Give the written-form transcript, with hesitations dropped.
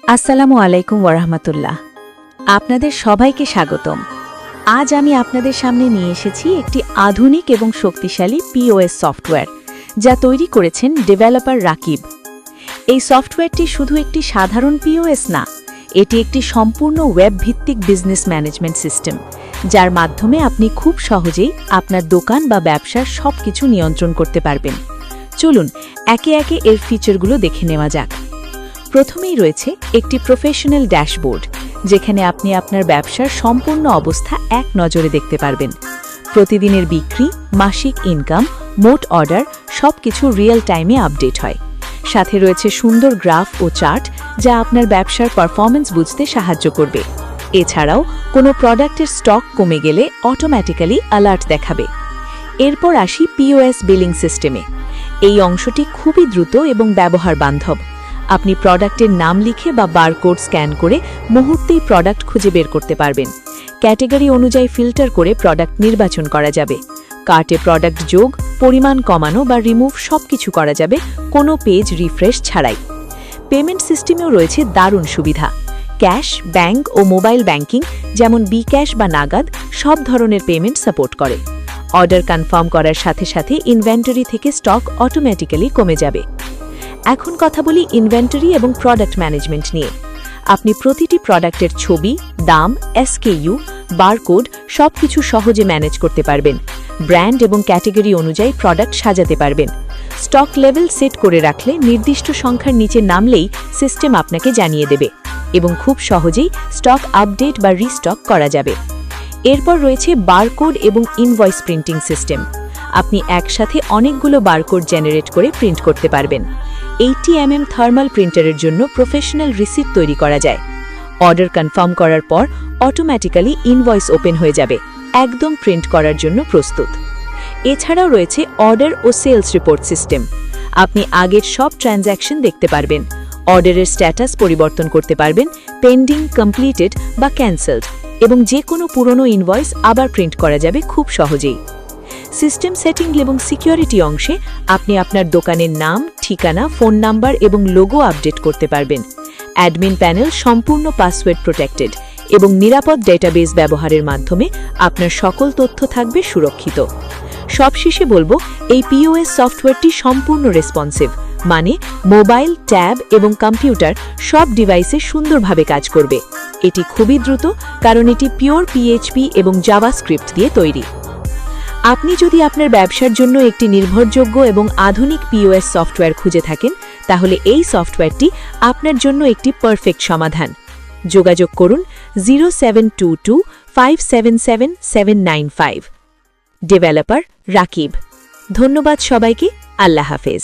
আসসালামু আলাইকুম ওয়ারাহমাতুল্লাহ। আপনাদের সবাইকে স্বাগতম। আজ আমি আপনাদের সামনে নিয়ে এসেছি একটি আধুনিক এবং শক্তিশালী পিওএস সফটওয়্যার, যা তৈরি করেছেন ডেভেলপার রাকিব। এই সফটওয়্যারটি শুধু একটি সাধারণ পিওএস না, এটি একটি সম্পূর্ণ ওয়েব ভিত্তিক বিজনেস ম্যানেজমেন্ট সিস্টেম, যার মাধ্যমে আপনি খুব সহজেই আপনার দোকান বা ব্যবসার সবকিছু নিয়ন্ত্রণ করতে পারবেন। চলুন একে একে এর ফিচারগুলো দেখে নেওয়া যাক। প্রথমেই রয়েছে একটি প্রফেশনাল ড্যাশবোর্ড, যেখানে আপনি আপনার ব্যবসার সম্পূর্ণ অবস্থা এক নজরে দেখতে পারবেন। প্রতিদিনের বিক্রি, মাসিক ইনকাম, মোট অর্ডার সবকিছু রিয়েল টাইমে আপডেট হয়। সাথে রয়েছে সুন্দর গ্রাফ ও চার্ট, যা আপনার ব্যবসার পারফরম্যান্স বুঝতে সাহায্য করবে। এছাড়াও কোনো প্রোডাক্টের স্টক কমে গেলে অটোমেটিক্যালি অ্যালার্ট দেখাবে। এরপর আসি পিওএস বিলিং সিস্টেমে। এই অংশটি খুবই দ্রুত এবং ব্যবহার বান্ধব। আপনি প্রোডাক্টের নাম লিখে বা বারকোড স্ক্যান করে মুহূর্তেই প্রোডাক্ট খুঁজে বের করতে পারবেন। ক্যাটেগরি অনুযায়ী ফিল্টার করে প্রোডাক্ট নির্বাচন করা যাবে। কার্টে প্রোডাক্ট যোগ, পরিমাণ কমানো বা রিমুভ সবকিছু করা যাবে কোনো পেজ রিফ্রেশ ছাড়াই। পেমেন্ট সিস্টেমেও রয়েছে দারুণ সুবিধা। ক্যাশ, ব্যাংক ও মোবাইল ব্যাংকিং যেমন বিক্যাশ বা নাগাদ সব ধরনের পেমেন্ট সাপোর্ট করে। অর্ডার কনফার্ম করার সাথে সাথে ইনভেন্টরি থেকে স্টক অটোমেটিক্যালি কমে যাবে। এখন কথা বলি ইনভেন্টরি এবং প্রোডাক্ট ম্যানেজমেন্ট নিয়ে। আপনি প্রতিটি প্রোডাক্টের ছবি, দাম, এসকেইউ, বারকোড সবকিছু সহজে ম্যানেজ করতে পারবেন। ব্র্যান্ড এবং ক্যাটেগরি অনুযায়ী প্রোডাক্ট সাজাতে পারবেন। স্টক লেভেল সেট করে রাখলে নির্দিষ্ট সংখ্যার নিচে নামলেই সিস্টেম আপনাকে জানিয়ে দেবে এবং খুব সহজেই স্টক আপডেট বা রিস্টক করা যাবে। এরপর রয়েছে বারকোড এবং ইনভয়েস প্রিন্টিং সিস্টেম। আপনি একসাথে অনেকগুলো বারকোড জেনারেট করে প্রিন্ট করতে পারবেন। 80mm থার্মাল প্রিন্টারের জন্য প্রফেশনাল রিসিট তৈরি করা যায়। অর্ডার কনফার্ম করার পর অটোমেটিক্যালি ইনভয়েস ওপেন হয়ে যাবে, একদম প্রিন্ট করার জন্য প্রস্তুত। এছাড়াও রয়েছে অর্ডার ও সেলস রিপোর্ট সিস্টেম। আপনি আগের সব ট্রানজ্যাকশন দেখতে পারবেন, অর্ডারের স্ট্যাটাস পরিবর্তন করতে পারবেন, পেন্ডিং, কমপ্লিটেড বা ক্যান্সেলড, এবং যে কোনো পুরনো ইনভয়েস আবার প্রিন্ট করা যাবে খুব সহজেই। সিস্টেম সেটিং এবং সিকিউরিটি অংশে আপনি আপনার দোকানের নাম, ঠিকানা, ফোন নাম্বার এবং লোগো আপডেট করতে পারবেন। অ্যাডমিন প্যানেল সম্পূর্ণ পাসওয়ার্ড প্রোটেক্টেড এবং নিরাপদ ডেটাবেস ব্যবহারের মাধ্যমে আপনার সকল তথ্য থাকবে সুরক্ষিত। সবশেষে বলবো, এই পিওএস সফটওয়্যারটি সম্পূর্ণ রেসপন্সিভ, মানে মোবাইল, ট্যাব এবং কম্পিউটার সব ডিভাইসে সুন্দরভাবে কাজ করবে। এটি খুবই দ্রুত, কারণ এটি পিওর পিএইচপি এবং জাভাস্ক্রিপ্ট দিয়ে তৈরি। আপনি যদি আপনার ব্যবসার জন্য একটি নির্ভরযোগ্য এবং আধুনিক পিওএস সফটওয়্যার খুঁজে থাকেন, তাহলে এই সফটওয়্যারটি আপনার জন্য একটি পারফেক্ট সমাধান। যোগাযোগ করুন 0722577795। ডেভেলপার রাকিব। ধন্যবাদ সবাইকে। আল্লাহ হাফেজ।